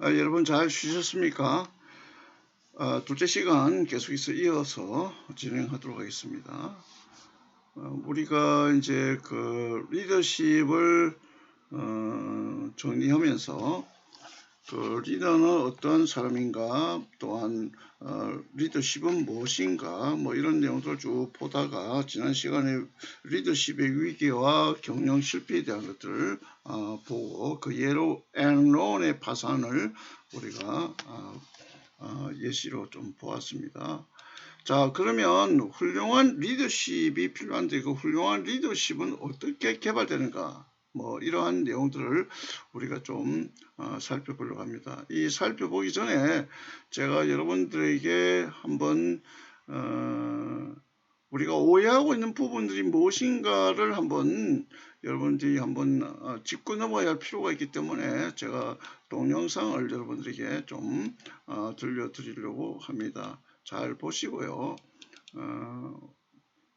여러분 잘 쉬셨습니까? 둘째 시간 계속해서 이어서 진행하도록 하겠습니다. 우리가 이제 그 리더십을 정리하면서 그 리더는 어떠한 사람인가, 또한 리더십은 무엇인가, 뭐 이런 내용들을 쭉 보다가 지난 시간에 리더십의 위기와 경영 실패에 대한 것들을 보고 그 예로 앤론의 파산을 우리가 예시로 좀 보았습니다. 자, 그러면 훌륭한 리더십이 필요한데 그 훌륭한 리더십은 어떻게 개발되는가? 뭐 이러한 내용들을 우리가 좀 살펴보려고 합니다. 이 살펴보기 전에 제가 여러분들에게 한번 우리가 오해하고 있는 부분들이 무엇인가를 한번 여러분들이 한번 짚고 넘어야 할 필요가 있기 때문에 제가 동영상을 여러분들에게 좀 들려드리려고 합니다. 잘 보시고요.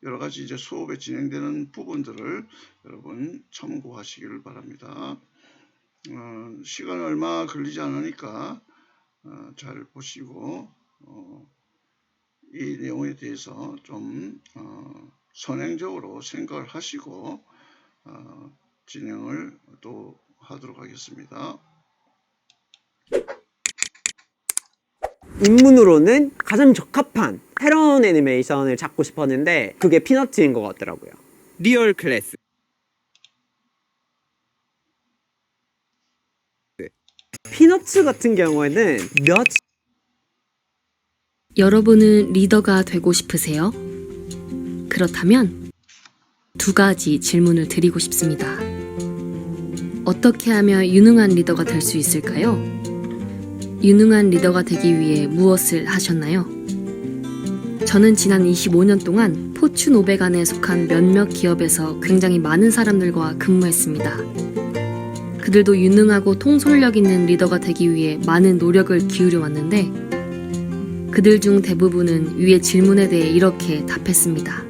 여러 가지 이제 수업에 진행되는 부분들을 여러분 참고하시기를 바랍니다. 시간 얼마 걸리지 않으니까 잘 보시고 이 내용에 대해서 좀 선행적으로 생각을 하시고 진행을 또 하도록 하겠습니다. 입문으로는 가장 적합한 패런 애니메이션을 찾고 싶었는데 그게 피너츠인 것 같더라고요. 리얼 클래스. 피너츠 같은 경우에는 여러분은 리더가 되고 싶으세요? 그렇다면 두 가지 질문을 드리고 싶습니다. 어떻게 하면 유능한 리더가 될 수 있을까요? 유능한 리더가 되기 위해 무엇을 하셨나요? 저는 지난 25년 동안 포춘 500 안에 속한 몇몇 기업에서 굉장히 많은 사람들과 근무했습니다. 그들도 유능하고 통솔력 있는 리더가 되기 위해 많은 노력을 기울여 왔는데 그들 중 대부분은 위의 질문에 대해 이렇게 답했습니다.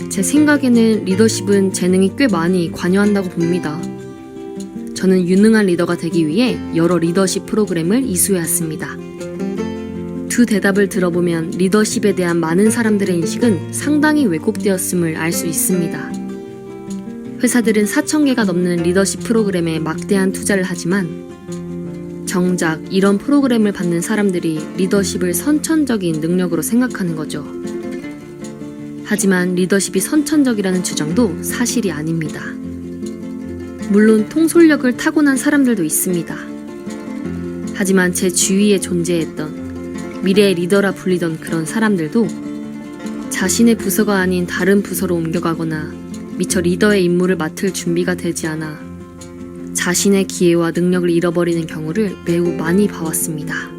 제 생각에는 리더십은 재능이 꽤 많이 관여한다고 봅니다. 저는 유능한 리더가 되기 위해 여러 리더십 프로그램을 이수해왔습니다. 두 대답을 들어보면 리더십에 대한 많은 사람들의 인식은 상당히 왜곡되었음을 알 수 있습니다. 회사들은 4,000개가 넘는 리더십 프로그램에 막대한 투자를 하지만 정작 이런 프로그램을 받는 사람들이 리더십을 선천적인 능력으로 생각하는 거죠. 하지만 리더십이 선천적이라는 주장도 사실이 아닙니다. 물론 통솔력을 타고난 사람들도 있습니다. 하지만 제 주위에 존재했던 미래의 리더라 불리던 그런 사람들도 자신의 부서가 아닌 다른 부서로 옮겨가거나 미처 리더의 임무를 맡을 준비가 되지 않아 자신의 기회와 능력을 잃어버리는 경우를 매우 많이 봐왔습니다.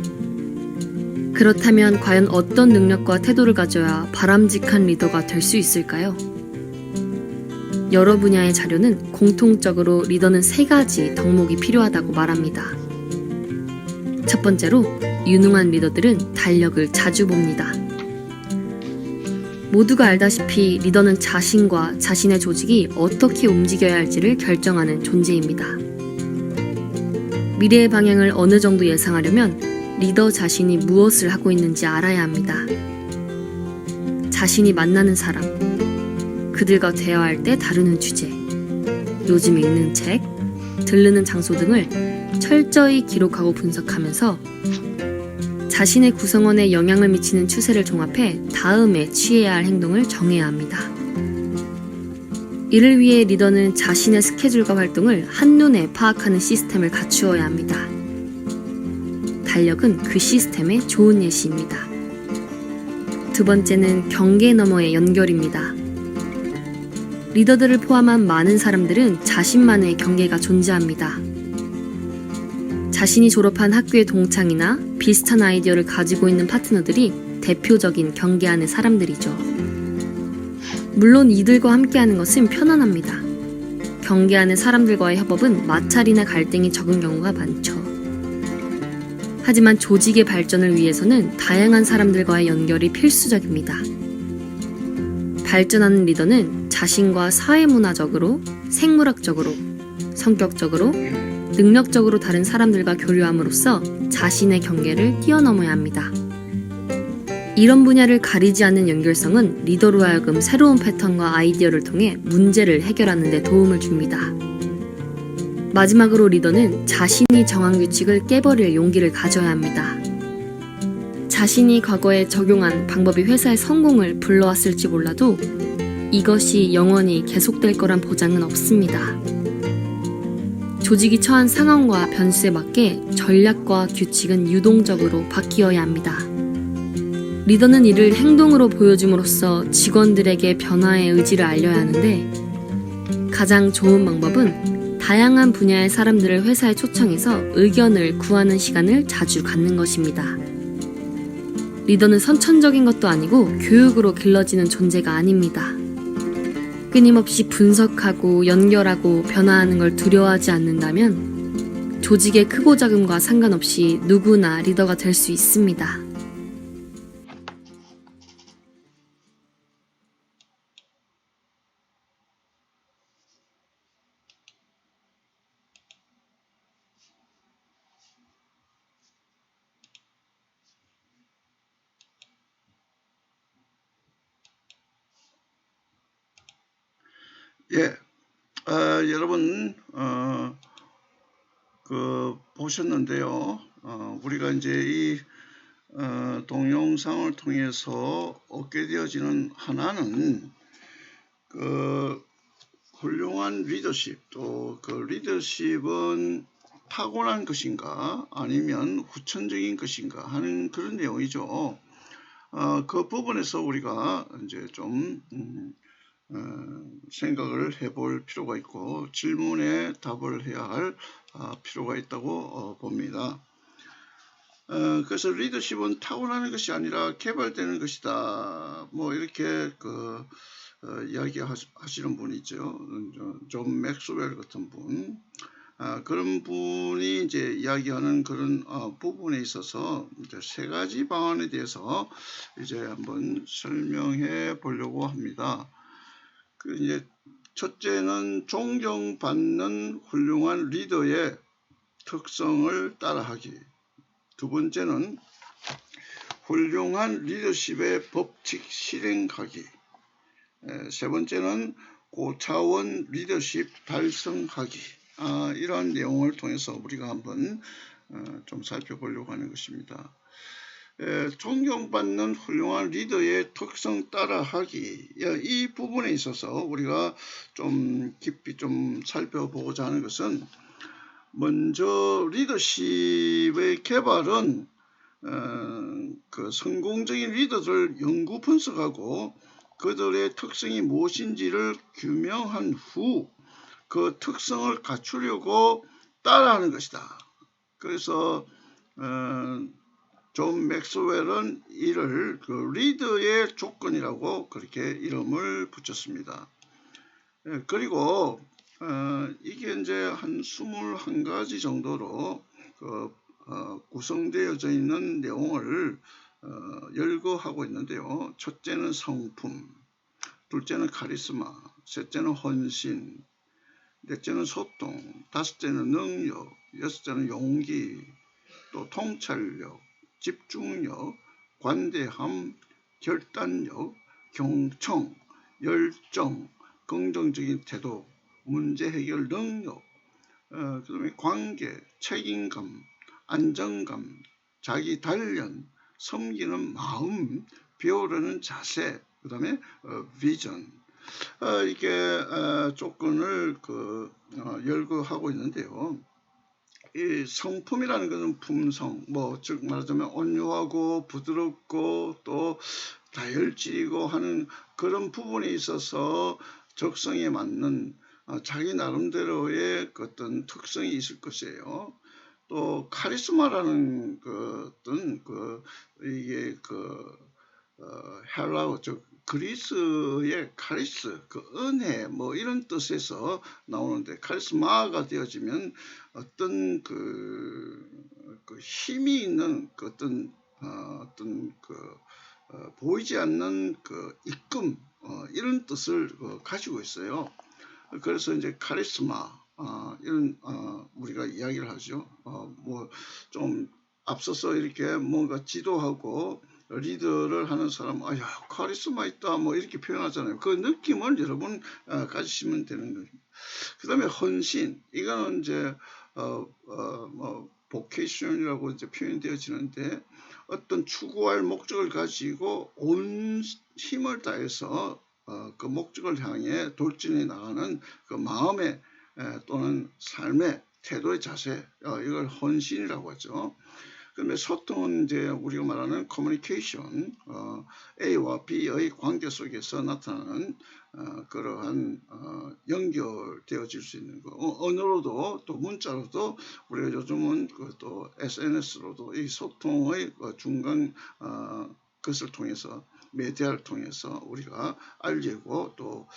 그렇다면 과연 어떤 능력과 태도를 가져야 바람직한 리더가 될 수 있을까요? 여러 분야의 자료는 공통적으로 리더는 3가지 덕목이 필요하다고 말합니다. 첫 번째로 유능한 리더들은 달력을 자주 봅니다. 모두가 알다시피 리더는 자신과 자신의 조직이 어떻게 움직여야 할지를 결정하는 존재입니다. 미래의 방향을 어느 정도 예상하려면 리더 자신이 무엇을 하고 있는지 알아야 합니다. 자신이 만나는 사람, 그들과 대화할 때 다루는 주제, 요즘 읽는 책, 들르는 장소 등을 철저히 기록하고 분석하면서 자신의 구성원에 영향을 미치는 추세를 종합해 다음에 취해야 할 행동을 정해야 합니다. 이를 위해 리더는 자신의 스케줄과 활동을 한눈에 파악하는 시스템을 갖추어야 합니다. 달력은 그 시스템의 좋은 예시입니다. 두 번째는 경계 너머의 연결입니다. 리더들을 포함한 많은 사람들은 자신만의 경계가 존재합니다. 자신이 졸업한 학교의 동창이나 비슷한 아이디어를 가지고 있는 파트너들이 대표적인 경계 안의 사람들이죠. 물론 이들과 함께하는 것은 편안합니다. 경계 안의 사람들과의 협업은 마찰이나 갈등이 적은 경우가 많죠. 하지만 조직의 발전을 위해서는 다양한 사람들과의 연결이 필수적입니다. 발전하는 리더는 자신과 사회문화적으로, 생물학적으로, 성격적으로, 능력적으로 다른 사람들과 교류함으로써 자신의 경계를 뛰어넘어야 합니다. 이런 분야를 가리지 않는 연결성은 리더로 하여금 새로운 패턴과 아이디어를 통해 문제를 해결하는 데 도움을 줍니다. 마지막으로 리더는 자신이 정한 규칙을 깨버릴 용기를 가져야 합니다. 자신이 과거에 적용한 방법이 회사의 성공을 불러왔을지 몰라도 이것이 영원히 계속될 거란 보장은 없습니다. 조직이 처한 상황과 변수에 맞게 전략과 규칙은 유동적으로 바뀌어야 합니다. 리더는 이를 행동으로 보여줌으로써 직원들에게 변화의 의지를 알려야 하는데 가장 좋은 방법은 다양한 분야의 사람들을 회사에 초청해서 의견을 구하는 시간을 자주 갖는 것입니다. 리더는 선천적인 것도 아니고 교육으로 길러지는 존재가 아닙니다. 끊임없이 분석하고 연결하고 변화하는 걸 두려워하지 않는다면 조직의 크고 작음과 상관없이 누구나 리더가 될 수 있습니다. 예, 여러분 보셨는데요. 우리가 이제 이 동영상을 통해서 얻게 되어지는 하나는 훌륭한 리더십, 또 그 리더십은 타고난 것인가 아니면 후천적인 것인가 하는 그런 내용이죠. 그 부분에서 우리가 이제 좀 생각을 해볼 필요가 있고 질문에 답을 해야 할 필요가 있다고 봅니다. 그래서 리더십은 타고나는 것이 아니라 개발되는 것이다. 뭐 이렇게 이야기하시는 분이 있죠. 존 맥스웰 같은 분. 그런 분이 이제 이야기하는 그런 부분에 있어서 이제 세 가지 방안에 대해서 이제 한번 설명해 보려고 합니다. 이제 첫째는 존경받는 훌륭한 리더의 특성을 따라하기. 두 번째는 훌륭한 리더십의 법칙 실행하기. 세 번째는 고차원 리더십 달성하기. 이러한 내용을 통해서 우리가 한번 좀 살펴보려고 하는 것입니다. 존경받는 훌륭한 리더의 특성 따라하기, 이 부분에 있어서 우리가 좀 깊이 좀 살펴보고자 하는 것은, 먼저 리더십의 개발은 그 성공적인 리더들 연구 분석하고 그들의 특성이 무엇인지를 규명한 후 그 특성을 갖추려고 따라하는 것이다. 그래서 존 맥스웰은 이를 그 리더의 조건이라고 그렇게 이름을 붙였습니다. 그리고 이게 이제 한 21가지 정도로 구성되어져 있는 내용을 열거하고 있는데요. 첫째는 성품, 둘째는 카리스마, 셋째는 헌신, 넷째는 소통, 다섯째는 능력, 여섯째는 용기, 또 통찰력, 집중력, 관대함, 결단력, 경청, 열정, 긍정적인 태도, 문제 해결 능력, 그 다음에 관계, 책임감, 안정감, 자기 단련, 섬기는 마음, 배우려는 자세, 그 다음에 비전, 이게 조건을 열거하고 있는데요. 이 성품이라는 것은 품성, 즉 말하자면 온유하고 부드럽고 또 다혈질이고 하는 그런 부분에 있어서 적성에 맞는 자기 나름대로의 어떤 특성이 있을 것이에요. 또 카리스마라는 것은 이게 헬라어, 즉 그리스의 카리스, 은혜, 뭐 이런 뜻에서 나오는데, 카리스마가 되어지면 어떤 힘이 있는 어떤 보이지 않는 입금, 이런 뜻을 가지고 있어요. 그래서 이제 카리스마, 이런 우리가 이야기를 하죠. 뭐 좀 앞서서 이렇게 뭔가 지도하고 리더를 하는 사람, 야 카리스마 있다 뭐 이렇게 표현하잖아요. 그 느낌을 여러분 가지시면 되는 거예요. 그 다음에 헌신, 이거는 이제 뭐 보케이션이라고 이제 표현되어지는데, 어떤 추구할 목적을 가지고 온 힘을 다해서 그 목적을 향해 돌진해 나가는 그 마음의 또는 삶의 태도의 자세, 이걸 헌신이라고 하죠. 그다음에 소통은 이제 우리가 말하는 커뮤니케이션, A와 B의 관계 속에서 나타나는 그러한 연결되어질 수 있는 거. 언어로도 또 문자로도 우리가 요즘은 또 SNS로도 이 소통의 중간 것을 통해서 메디아를 통해서 우리가 알리고 또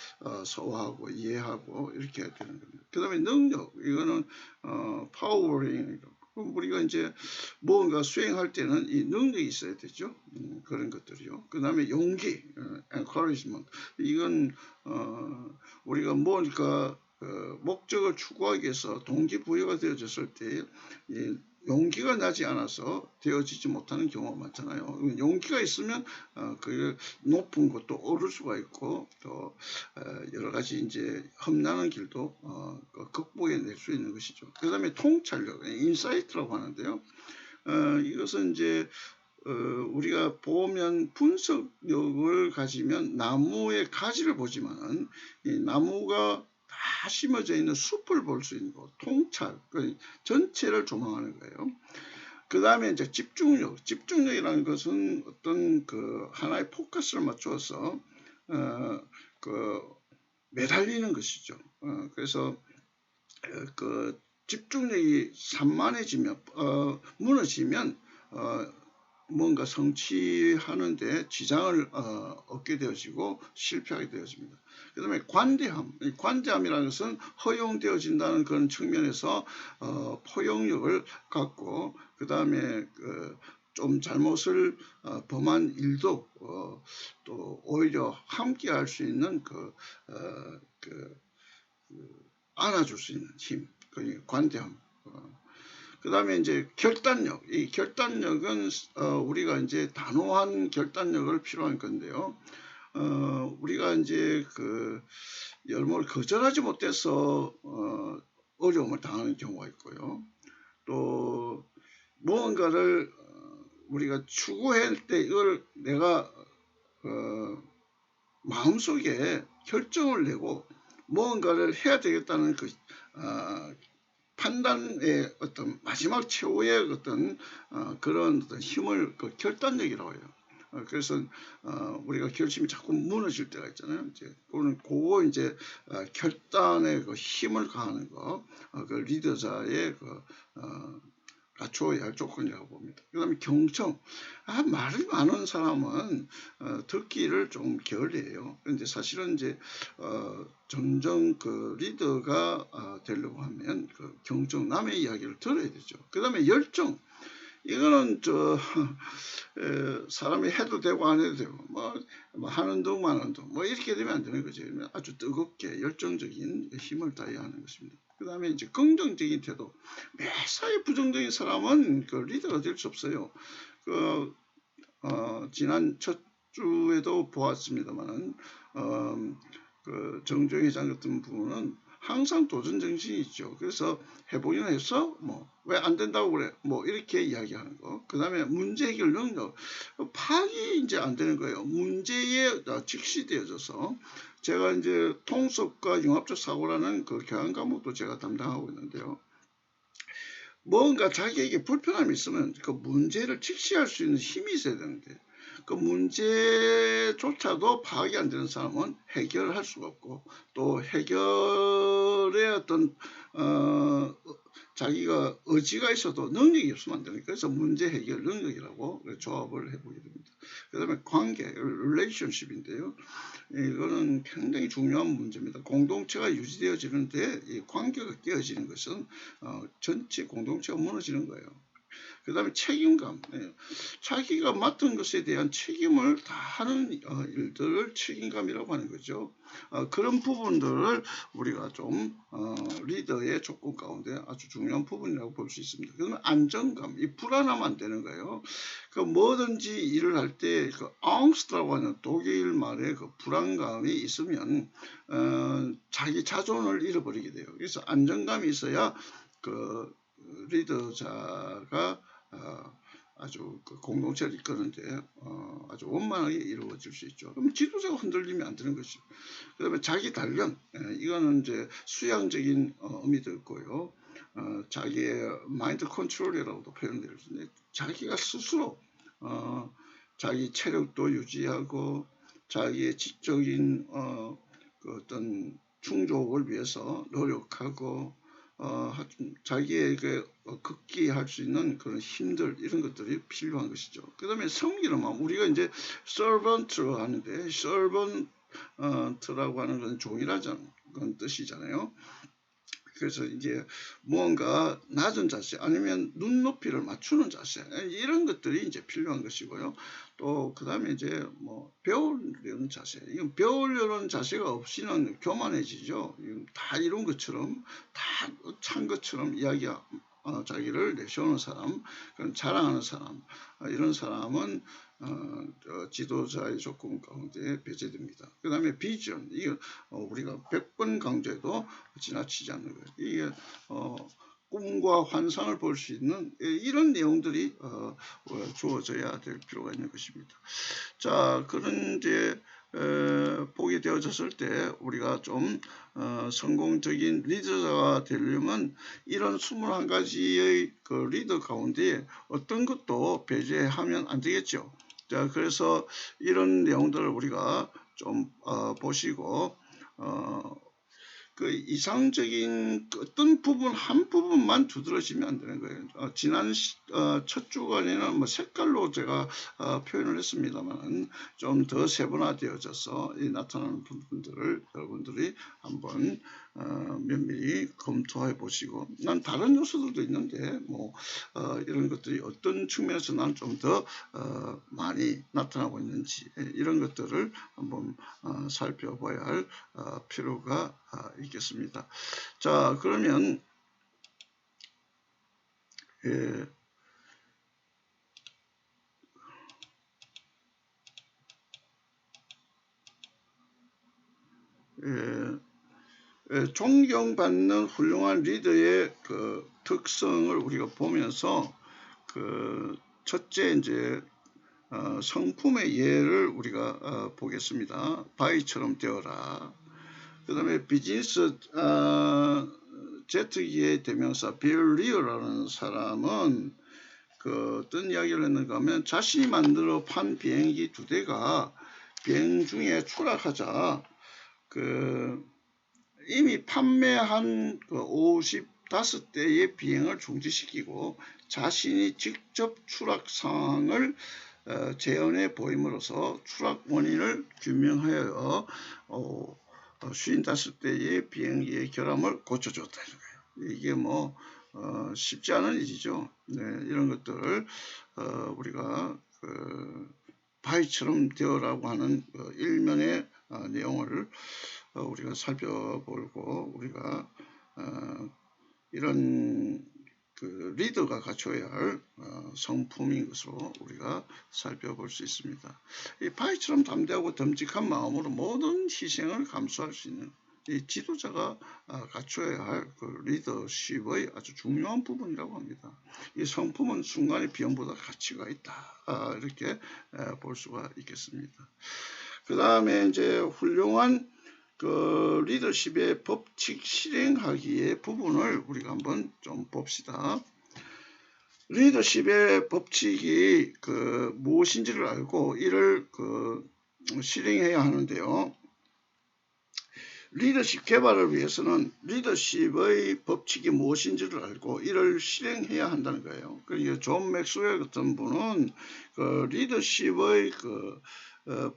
소화하고 이해하고 이렇게 해야 되는 겁니다. 그 다음에 능력, 이거는 파워링. 우리가 이제 뭔가 수행할 때는 이 능력이 있어야 되죠. 그런 것들이요. 그 다음에 용기, encouragement. 이건 우리가 뭔가 목적을 추구하기 위해서 동기부여가 되어졌을 때 용기가 나지 않아서 되어지지 못하는 경우가 많잖아요. 용기가 있으면 그 높은 곳도 오를 수가 있고 또 여러 가지 이제 험난한 길도 극복해낼 수 있는 것이죠. 그 다음에 통찰력, 인사이트라고 하는데요. 이것은 이제 우리가 보면 분석력을 가지면 나무의 가지를 보지만 이 나무가 다 심어져 있는 숲을 볼 수 있는 것, 통찰, 그 전체를 조망하는 거예요. 그 다음에 이제 집중력이라는 것은 어떤 그 하나의 포커스를 맞추어서 그 매달리는 것이죠. 그래서 그 집중력이 산만해지면 무너지면 뭔가 성취하는데 지장을 얻게 되어지고 실패하게 되어집니다. 그 다음에 관대함이라는 것은 허용되어진다는 그런 측면에서 포용력을 갖고, 그 다음에 좀 잘못을 범한 일도 또 오히려 함께 할 수 있는 안아줄 수 있는 힘, 그 관대함. 그 다음에 이제 결단력. 이 결단력은 우리가 이제 단호한 결단력을 필요한 건데요. 우리가 이제 열무를 거절하지 못해서 어려움을 당하는 경우가 있고요. 또 무언가를 우리가 추구할 때 이걸 내가 마음속에 결정을 내고 무언가를 해야 되겠다는 판단의 어떤 마지막 최후의 어떤 그런 어떤 힘을 결단력이라고 해요. 그래서 우리가 결심이 자꾸 무너질 때가 있잖아요. 이제 그거 이제 결단의 힘을 가하는 거, 그 리더자의 갖추어야 할 조건이라고 봅니다. 그 다음에 경청. 말이 많은 사람은 듣기를 좀 게을리해요. 그런데 사실은 이제 점점 그 리더가 되려고 하면 경청, 남의 이야기를 들어야 되죠. 그 다음에 열정. 이거는 사람이 해도 되고 안 해도 되고 뭐 하는 둥 마는 둥 뭐 이렇게 되면 안 되는 거죠. 아주 뜨겁게 열정적인 힘을 다해야 하는 것입니다. 그 다음에 이제 긍정적인 태도. 매사에 부정적인 사람은 리더가 될 수 없어요. 지난 첫 주에도 보았습니다만은 정주영 회장 같은 분은 항상 도전 정신이 있죠. 그래서 해보기는 했어? 왜 안 된다고 그래? 이렇게 이야기하는 거. 그 다음에 문제 해결 능력. 파악이 이제 안 되는 거예요. 문제에 직시되어져서. 제가 이제 통속과 융합적 사고라는 교양 과목도 제가 담당하고 있는데요. 뭔가 자기에게 불편함이 있으면 그 문제를 직시할 수 있는 힘이 있어야 되는데, 그 문제조차도 파악이 안 되는 사람은 해결할 수가 없고, 또 해결의 어떤 자기가 의지가 있어도 능력이 없으면 안 되니까, 그래서 문제 해결 능력이라고 조합을 해보게 됩니다. 그 다음에 관계, relationship인데요. 이거는 굉장히 중요한 문제입니다. 공동체가 유지되어지는데 이 관계가 깨어지는 것은 전체 공동체가 무너지는 거예요. 그 다음에 책임감. 자기가 맡은 것에 대한 책임을 다하는 일들을 책임감이라고 하는 거죠. 그런 부분들을 우리가 좀 리더의 조건 가운데 아주 중요한 부분이라고 볼 수 있습니다. 그러면 안정감, 이 불안하면 안 되는 거예요. 그 뭐든지 일을 할 때 그 앙스트라고 하는 독일 말의 그 불안감이 있으면 자기 자존을 잃어버리게 돼요. 그래서 안정감이 있어야 그 리더자가 아주 그 공동체를 이끄는데 아주 원만하게 이루어질 수 있죠. 그럼 지도자가 흔들리면 안 되는 것이죠. 그 다음에 자기 단련, 이거는 이제 수양적인 의미도 있고요. 자기의 마인드 컨트롤이라고도 표현되어 있는데 자기가 스스로 자기 체력도 유지하고 자기의 지적인 그 어떤 충족을 위해서 노력하고 자기에게 극기할 수 있는 그런 힘들 이런 것들이 필요한 것이죠. 그 다음에 섬기는 마음, 우리가 이제 servant로 하는데 servant라고 하는 건 종이라는 그런 뜻이잖아요. 그래서 이제 무언가 낮은 자세 아니면 눈높이를 맞추는 자세 이런 것들이 이제 필요한 것이고요. 또 그 다음에 이제 뭐 배우려는 자세, 이건 배우려는 자세가 없이는 교만해지죠. 다 이룬 것처럼 다 찬 것처럼 자기를 내세우는 사람, 그런 자랑하는 사람, 이런 사람은 지도자의 조건 가운데 배제됩니다. 그 다음에 비전, 이게 우리가 100번 강조해도 지나치지 않는 거예요. 이게 꿈과 환상을 볼 수 있는 이런 내용들이 주어져야 될 필요가 있는 것입니다. 자, 그런 이제 보게 되어졌을 때 우리가 좀 성공적인 리더가 되려면 이런 21가지의 그 리더 가운데 어떤 것도 배제하면 안 되겠죠. 자, 그래서 이런 내용들을 우리가 좀 보시고 그 이상적인 어떤 부분 한 부분만 두드러지면 안 되는 거예요. 지난 첫 주간에는 뭐 색깔로 제가 표현을 했습니다만 좀 더 세분화되어져서 나타나는 부분들을 여러분들이 한번 면밀히 검토해 보시고, 난 다른 요소들도 있는데 뭐 이런 것들이 어떤 측면에서 난 좀 더 많이 나타나고 있는지 이런 것들을 한번 살펴봐야 할 필요가 있겠습니다. 자, 그러면 존경받는 훌륭한 리더의 그 특성을 우리가 보면서 그 첫째 이제 성품의 예를 우리가 보겠습니다. 바위처럼 되어라. 그 다음에 비즈니스 제트기의 대명사 빌 리어라는 사람은 그 어떤 이야기를 했는가 하면 자신이 만들어 판 비행기 2대가 비행 중에 추락하자 그 이미 판매한 그 55대의 비행을 중지시키고 자신이 직접 추락 상황을 재현해 보임으로써 추락 원인을 규명하여 55대의 비행기의 결함을 고쳐줬다는 거예요. 이게 뭐 쉽지 않은 일이죠. 네, 이런 것들을 우리가 바위처럼 되어라고 하는 일면의 내용을 우리가 살펴보고 우리가 이런 그 리더가 갖춰야 할 성품인 것으로 우리가 살펴볼 수 있습니다. 이 바위처럼 담대하고 듬직한 마음으로 모든 희생을 감수할 수 있는 이 지도자가 갖춰야 할 그 리더십의 아주 중요한 부분이라고 합니다. 이 성품은 순간의 비용보다 가치가 있다. 이렇게 볼 수가 있겠습니다. 그 다음에 이제 훌륭한 그 리더십의 법칙 실행하기의 부분을 우리가 한번 좀 봅시다. 리더십의 법칙이 그 무엇인지를 알고 이를 그 실행해야 하는데요. 리더십 개발을 위해서는 리더십의 법칙이 무엇인지를 알고 이를 실행해야 한다는 거예요. 그러니까 존 맥스웰 같은 분은 그 리더십의 그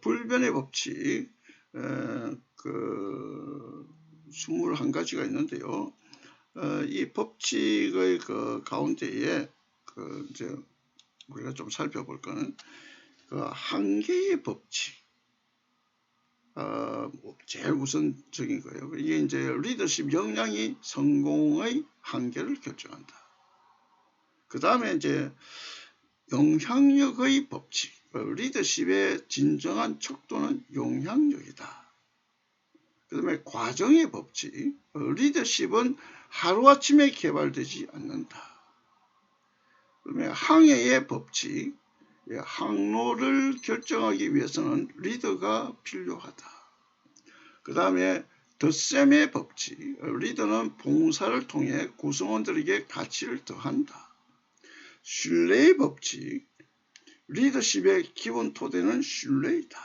불변의 법칙 그 21가지가 있는데요. 이 법칙의 그 가운데에 그 이제 우리가 좀 살펴볼 거는 그 한계의 법칙. 제일 우선적인 거예요. 이게 이제 리더십 역량이 성공의 한계를 결정한다. 그 다음에 이제 영향력의 법칙. 리더십의 진정한 척도는 영향력이다. 그 다음에 과정의 법칙. 리더십은 하루아침에 개발되지 않는다. 그 다음에 항해의 법칙. 항로를 결정하기 위해서는 리더가 필요하다. 그 다음에 덧셈의 법칙. 리더는 봉사를 통해 구성원들에게 가치를 더한다. 신뢰의 법칙. 리더십의 기본 토대는 신뢰이다.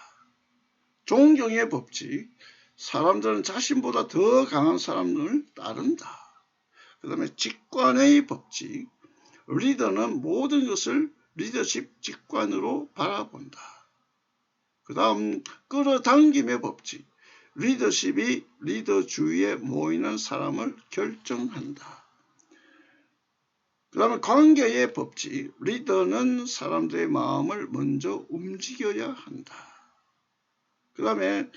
존경의 법칙. 사람들은 자신보다 더 강한 사람을 따른다. 그 다음에 직관의 법칙. 리더는 모든 것을 리더십 직관으로 바라본다. 그 다음 끌어당김의 법칙. 리더십이 리더 주위에 모이는 사람을 결정한다. 그 다음에 관계의 법칙. 리더는 사람들의 마음을 먼저 움직여야 한다. 그 다음에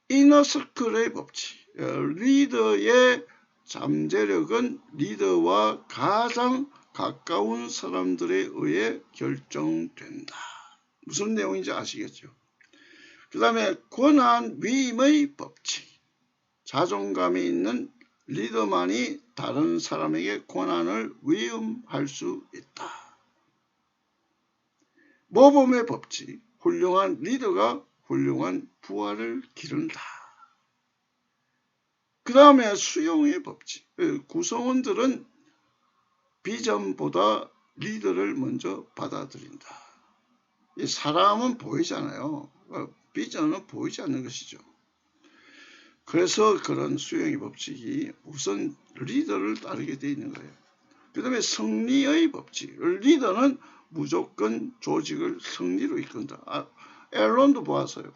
이너서클의 법칙. 리더의 잠재력은 리더와 가장 가까운 사람들에 의해 결정된다. 무슨 내용인지 아시겠죠? 그 다음에 권한 위임의 법칙. 자존감이 있는 리더만이 다른 사람에게 권한을 위임할 수 있다. 모범의 법칙. 훌륭한 리더가 훌륭한 부하를 기른다. 그 다음에 수용의 법칙. 구성원들은 비전보다 리더를 먼저 받아들인다. 사람은 보이잖아요. 비전은 보이지 않는 것이죠. 그래서 그런 수용의 법칙이 우선 리더를 따르게 되어 있는 거예요. 그 다음에 승리의 법칙. 리더는 무조건 조직을 승리로 이끈다. 앨런도 보았어요.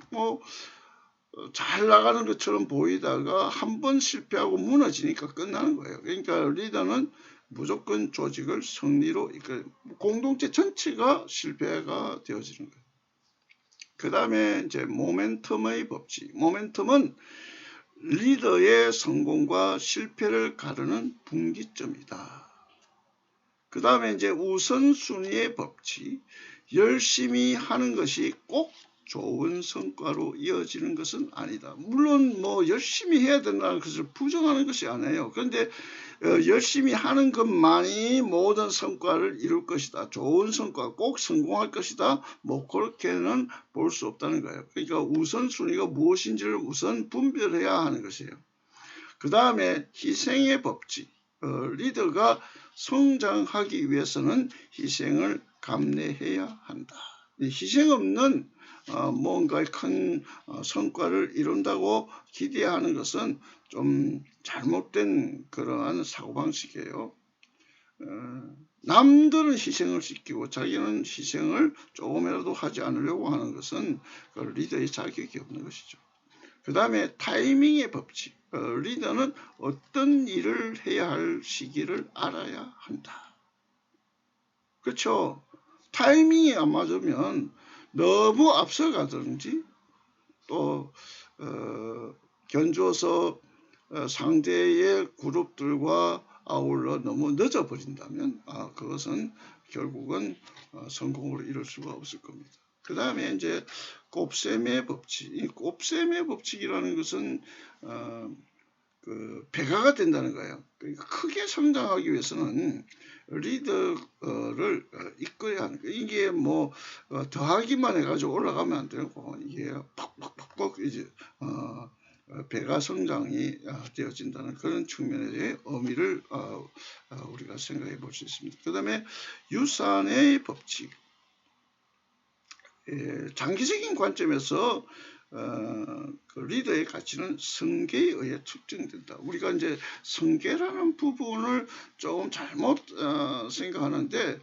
잘 나가는 것처럼 보이다가 한 번 실패하고 무너지니까 끝나는 거예요. 그러니까 리더는 무조건 조직을 승리로 이끌어요. 공동체 전체가 실패가 되어지는 거예요. 그 다음에 이제 모멘텀의 법칙. 모멘텀은 리더의 성공과 실패를 가르는 분기점이다. 그 다음에 이제 우선순위의 법칙. 열심히 하는 것이 꼭 좋은 성과로 이어지는 것은 아니다. 물론 열심히 해야 된다는 것을 부정하는 것이 아니에요. 그런데 열심히 하는 것만이 모든 성과를 이룰 것이다. 좋은 성과, 꼭 성공할 것이다. 그렇게는 볼 수 없다는 거예요. 그러니까 우선순위가 무엇인지를 우선 분별해야 하는 것이에요. 그 다음에 희생의 법칙. 리더가 성장하기 위해서는 희생을 감내해야 한다. 희생 없는 뭔가 큰 성과를 이룬다고 기대하는 것은 좀 잘못된 그러한 사고방식이에요. 남들은 희생을 시키고 자기는 희생을 조금이라도 하지 않으려고 하는 것은 그 리더의 자격이 없는 것이죠. 그 다음에 타이밍의 법칙. 리더는 어떤 일을 해야 할 시기를 알아야 한다. 그렇죠? 타이밍이 안 맞으면 너무 앞서가든지 또 견주어서 상대의 그룹들과 아울러 너무 늦어버린다면 그것은 결국은 성공으로 이룰 수가 없을 겁니다. 그 다음에 이제 곱셈의 법칙. 이 곱셈의 법칙이라는 것은 배가가 된다는 거예요. 그러니까 크게 성장하기 위해서는 리더를 이끌어야 하는 거예요. 이게 더하기만 해가지고 올라가면 안 되고 이게 팍팍팍팍 이제 배가 성장이 되어진다는 그런 측면의 의미를 우리가 생각해 볼 수 있습니다. 그 다음에 유산의 법칙. 장기적인 관점에서 그 리더의 가치는 성계에 의해 측정된다. 우리가 이제 성계라는 부분을 조금 잘못 생각하는데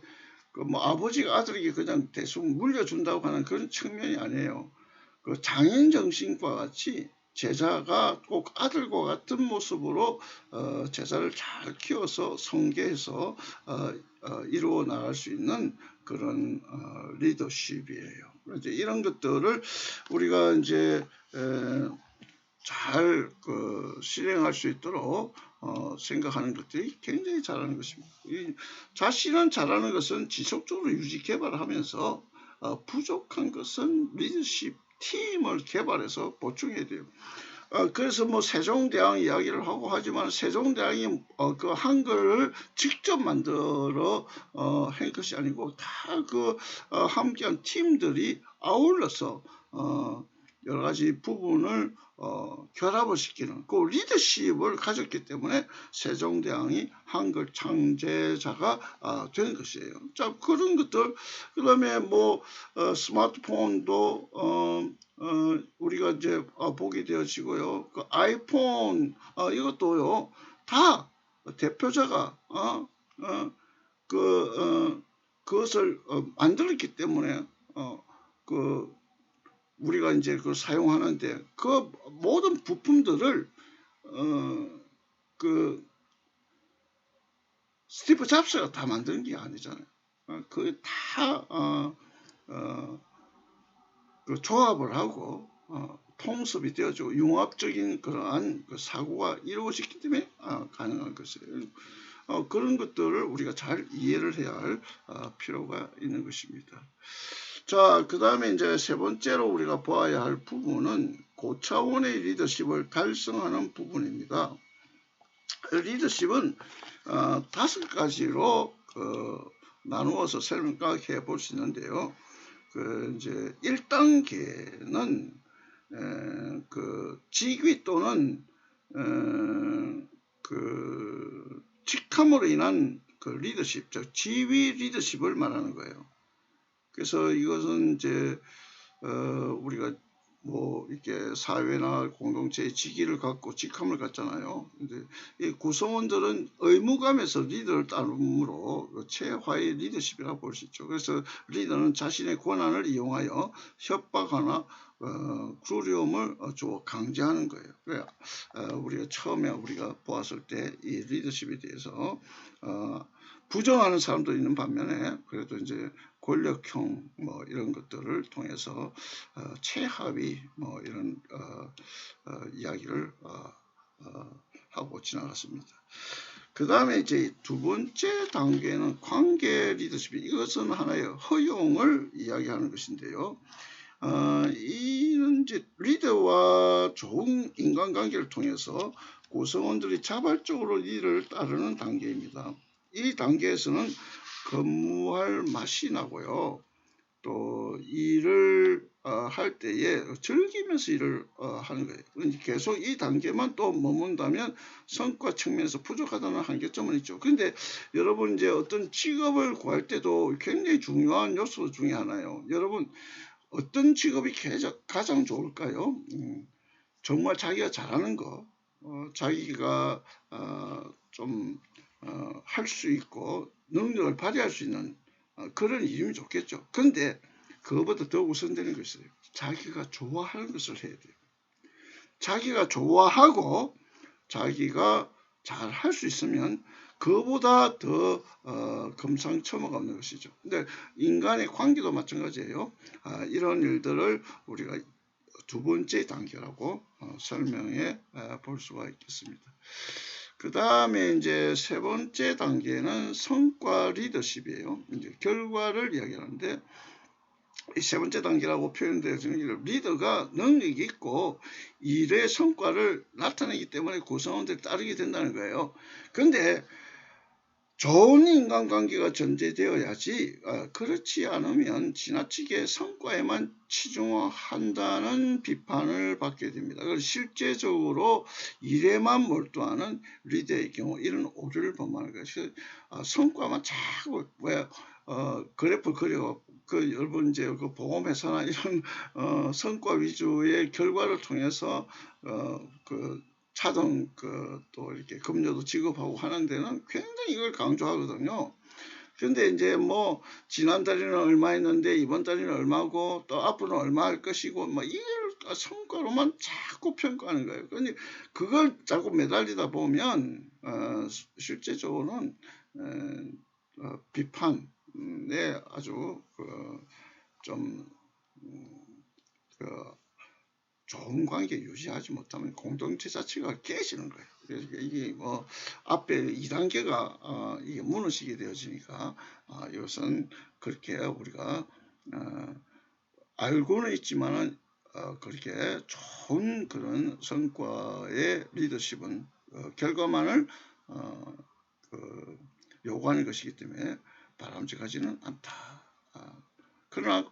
아버지가 아들에게 그냥 대충 물려준다고 하는 그런 측면이 아니에요. 그 장인 정신과 같이 제자가 꼭 아들과 같은 모습으로 제자를 잘 키워서 성계해서 이루어 나갈 수 있는 그런 리더십이에요. 이제 이런 것들을 우리가 이제 잘 실행할 수 있도록 생각하는 것들이 굉장히 잘하는 것입니다. 자신은 잘하는 것은 지속적으로 유지 개발하면서 부족한 것은 리더십 팀을 개발해서 보충해야 돼요. 그래서 뭐 세종대왕 이야기를 하고 하지만 세종대왕이 그 한글을 직접 만들어 한 것이 아니고 다 함께한 팀들이 아울러서 여러 가지 부분을 결합을 시키는 그 리더십을 가졌기 때문에 세종대왕이 한글 창제자가 된 것이에요. 자, 그런 것들, 그 다음에 뭐 스마트폰도 우리가 이제 보게 되어지고요. 그 아이폰 이것도요, 다 대표자가 그것을 만들었기 때문에 우리가 이제 그걸 사용하는데 그 모든 부품들을 스티브 잡스가 다 만든 게 아니잖아요. 그게 다 조합을 하고 통섭이 되어지고 융합적인 그러한 사고가 이루어졌기 때문에 가능한 것이에요. 그런 것들을 우리가 잘 이해를 해야 할 필요가 있는 것입니다. 자, 그 다음에 이제 세 번째로 우리가 보아야 할 부분은 고차원의 리더십을 달성하는 부분입니다. 리더십은 5가지로 나누어서 설명해 볼 수 있는데요. 이제 1단계는 직위 또는 직함으로 인한 리더십, 즉 지위 리더십을 말하는 거예요. 그래서 이것은 이제 우리가 뭐 이렇게 사회나 공동체의 직위를 갖고 직함을 갖잖아요. 근데 이 구성원들은 의무감에서 리더를 따름으로 최하의 리더십이라고 볼 수 있죠. 그래서 리더는 자신의 권한을 이용하여 협박하나 두려움을 주어 강제하는 거예요. 그래 우리가 처음에 우리가 보았을 때 이 리더십에 대해서 부정하는 사람도 있는 반면에 그래도 이제 권력형 뭐 이런 것들을 통해서 최하위 뭐 이런 이야기를 하고 지나갔습니다. 그 다음에 이제 두 번째 단계는 관계 리더십. 이것은 하나의 허용을 이야기하는 것인데요. 이는 이제 리더와 좋은 인간관계를 통해서 구성원들이 자발적으로 리더를 따르는 단계입니다. 이 단계에서는 근무할 맛이 나고요. 또 일을 할 때에 즐기면서 일을 하는 거예요. 계속 이 단계만 또 머문다면 성과 측면에서 부족하다는 한계점은 있죠. 그런데 여러분 이제 어떤 직업을 구할 때도 굉장히 중요한 요소 중에 하나예요. 여러분 어떤 직업이 가장 좋을까요? 정말 자기가 잘하는 거, 자기가 좀 할 수 있고 능력을 발휘할 수 있는 그런 일이면 좋겠죠. 그런데 그것보다 더 우선되는 것이 자기가 좋아하는 것을 해야 돼요. 자기가 좋아하고 자기가 잘 할 수 있으면 그보다 더 금상첨화가 없는 것이죠. 근데 인간의 관계도 마찬가지예요. 이런 일들을 우리가 두 번째 단계라고 설명해 볼 수가 있겠습니다. 그 다음에 이제 세 번째 단계는 성과 리더십이에요. 이제 결과를 이야기하는데 이 세 번째 단계라고 표현되어지는 리더가 능력이 있고 일의 성과를 나타내기 때문에 구성원들이 따르게 된다는 거예요. 그런데 좋은 인간관계가 전제되어야지 그렇지 않으면 지나치게 성과에만 치중한다는 비판을 받게 됩니다. 실제적으로 일에만 몰두하는 리더의 경우 이런 오류를 범하는 것이 성과만 자꾸 그래프 그려 여러분 이제 그 보험회사나 이런 성과 위주의 결과를 통해서 차등 또 이렇게 급료도 지급하고 하는 데는 굉장히 이걸 강조하거든요. 그런데 이제 뭐 지난달에는 얼마 했는데 이번 달에는 얼마고 또 앞으로는 얼마 할 것이고 뭐 이걸 성과로만 자꾸 평가하는 거예요. 그런데 그걸 자꾸 매달리다 보면 실제적으로는 비판에 아주 좀 좋은 관계 유지하지 못하면 공동체 자체가 깨지는 거예요. 그래서 이게 뭐 앞에 2단계가 이게 무너지게 되어지니까 이것은 그렇게 우리가 알고는 있지만은 그렇게 좋은 그런 성과의 리더십은 결과만을 요구하는 것이기 때문에 바람직하지는 않다. 그러나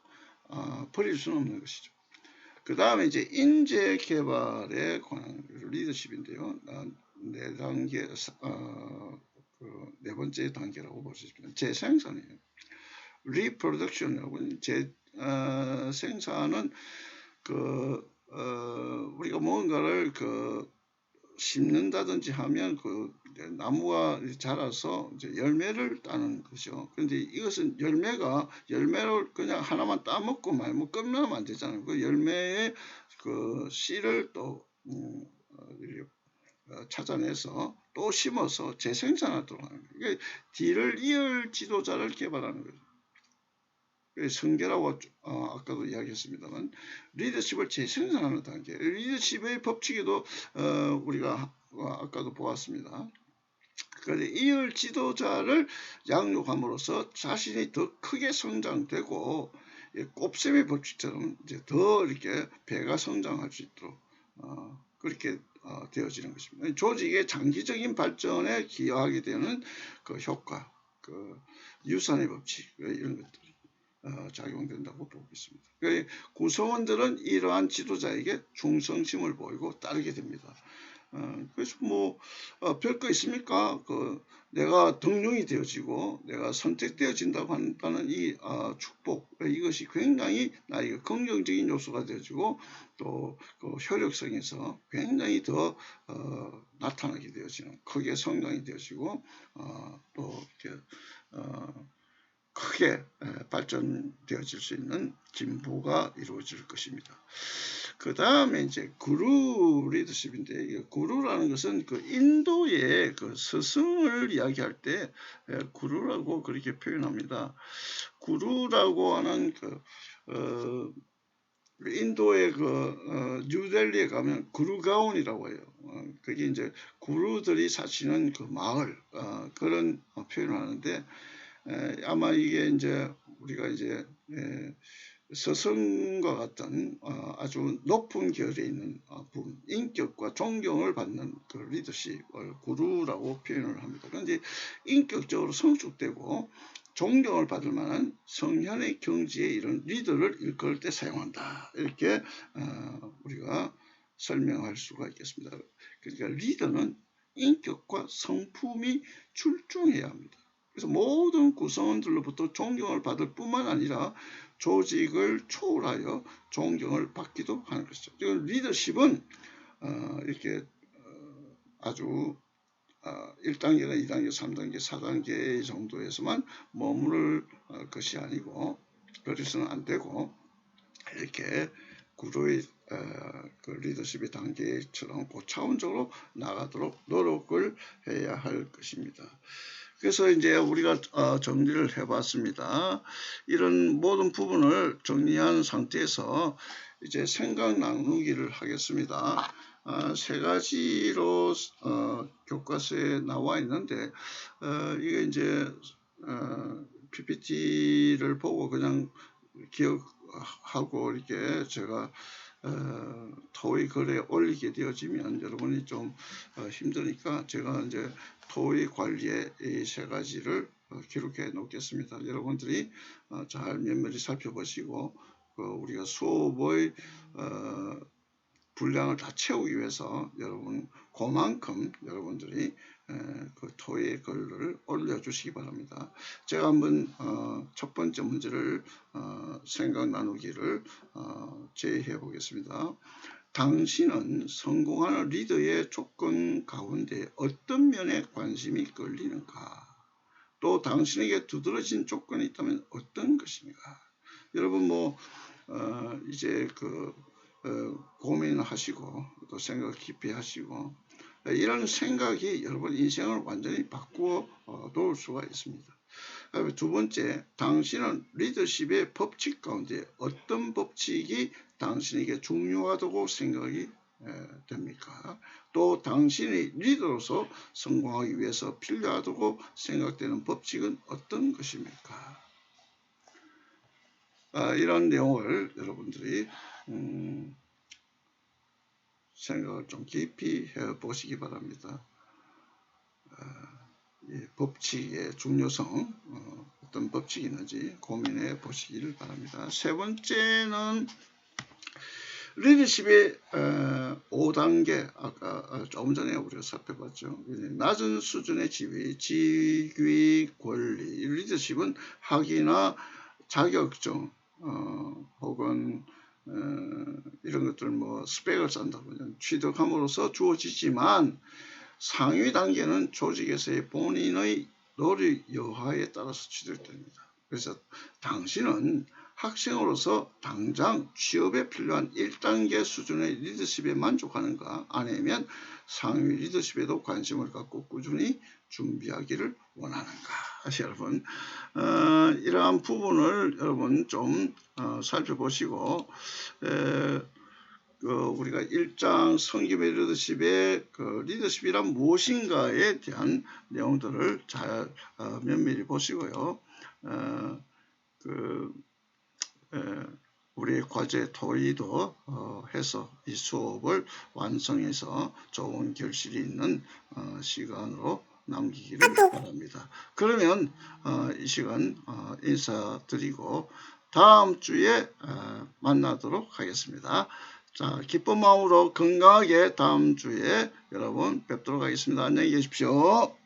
버릴 수는 없는 것이죠. 그 다음에 이제 인재 개발에 관한 리더십인데요. 네 단계, 네 번째 단계라고 볼 수 있습니다. 재생산이에요. 리프로덕션이라고 생산은 우리가 뭔가를 심는다든지 하면 나무가 자라서 이제 열매를 따는 거죠. 그런데 이것은 열매를 그냥 하나만 따먹고 말고 끝나면 안 되잖아요. 그 열매의 씨를 또 찾아내서 또 심어서 재생산하도록 하는 거예요. 그러니까 뒤를 이을 지도자를 개발하는 거죠. 성계라고 아까도 이야기했습니다만 리더십을 재생산하는 단계. 리더십의 법칙에도 우리가 아까도 보았습니다. 그런데 이을 지도자를 양육함으로써 자신이 더 크게 성장되고 곱셈의 법칙처럼 이제 더 이렇게 배가 성장할 수 있도록 그렇게 되어지는 것입니다. 조직의 장기적인 발전에 기여하게 되는 그 효과, 유산의 법칙 이런 것들이 작용된다고 보고 있습니다. 구성원들은 이러한 지도자에게 충성심을 보이고 따르게 됩니다. 그래서 뭐 별거 있습니까? 내가 등용이 되어지고 내가 선택되어진다고 한다는 이 축복, 이것이 굉장히 나에게 긍정적인 요소가 되어지고 또 효력성에서 굉장히 더 나타나게 되어지는, 크게 성장이 되어지고 또 이렇게 크게 발전되어질 수 있는 진보가 이루어질 것입니다. 그 다음에 이제 구루 리더십인데, 이 구루라는 것은 인도의 스승을 이야기할 때 구루라고 그렇게 표현합니다. 구루라고 하는 인도의 뉴델리에 가면 구루가온이라고 해요. 그게 이제 구루들이 사시는 마을, 그런 표현을 하는데, 아마 이게 이제 우리가 이제 스승과 같은 아주 높은 결에 있는 분, 인격과 존경을 받는 리더십을 구루라고 표현을 합니다. 그런데 인격적으로 성숙되고 존경을 받을 만한 성현의 경지에 이런 리더를 일컬을 때 사용한다. 이렇게 우리가 설명할 수가 있겠습니다. 그러니까 리더는 인격과 성품이 출중해야 합니다. 그래서 모든 구성원들로부터 존경을 받을 뿐만 아니라 조직을 초월하여 존경을 받기도 하는 것이죠. 리더십은 이렇게 아주 1단계나 2단계, 3단계, 4단계 정도에서만 머무를 것이 아니고 그래서는 안 되고 이렇게 구루의 리더십의 단계처럼 고차원적으로 나가도록 노력을 해야 할 것입니다. 그래서 이제 우리가 정리를 해봤습니다. 이런 모든 부분을 정리한 상태에서 이제 생각 나누기를 하겠습니다. 세 가지로 교과서에 나와 있는데 이게 이제 PPT를 보고 그냥 기억하고 이렇게 제가 토익 글에 올리게 되어지면 여러분이 좀 힘드니까 제가 이제 토익 관리의 이 세 가지를 기록해 놓겠습니다. 여러분들이 잘 면밀히 살펴보시고 우리가 수업의 분량을 다 채우기 위해서 그만큼 여러분들이 토익 글을 올려주시기 바랍니다. 제가 한번 첫 번째 문제를 생각 나누기를 제시해 보겠습니다. 당신은 성공하는 리더의 조건 가운데 어떤 면에 관심이 끌리는가? 또 당신에게 두드러진 조건이 있다면 어떤 것인가? 여러분 이제 고민하시고 또 생각 깊이 하시고 이런 생각이 여러분 인생을 완전히 바꾸어 놓을 수가 있습니다. 두 번째, 당신은 리더십의 법칙 가운데 어떤 법칙이 당신에게 중요하다고 생각이 됩니까? 또 당신이 리더로서 성공하기 위해서 필요하다고 생각되는 법칙은 어떤 것입니까? 이런 내용을 여러분들이 생각을 좀 깊이 해보시기 바랍니다. 법칙의 중요성, 어떤 법칙이 있는지 고민해 보시길 바랍니다. 세 번째는 리더십의 5단계, 아까 조금 전에 우리가 살펴봤죠. 낮은 수준의 지위, 권리. 리더십은 학위나 자격증, 혹은 이런 것들 스펙을 쌓는다면 취득함으로써 주어지지만 상위 단계는 조직에서의 본인의 노력 여하에 따라서 취득됩니다. 그래서 당신은 학생으로서 당장 취업에 필요한 1단계 수준의 리더십에 만족하는가, 아니면 상위 리더십에도 관심을 갖고 꾸준히 준비하기를 원하는가. 여러분 이러한 부분을 여러분 좀 살펴보시고 우리가 1장 성김의 리더십의 리더십이란 무엇인가에 대한 내용들을 잘 면밀히 보시고요. 우리 과제 토의도 해서 이 수업을 완성해서 좋은 결실이 있는 시간으로 남기기를 바랍니다. 그러면 이 시간 인사드리고 다음 주에 만나도록 하겠습니다. 자, 기쁜 마음으로 건강하게 다음 주에 여러분 뵙도록 하겠습니다. 안녕히 계십시오.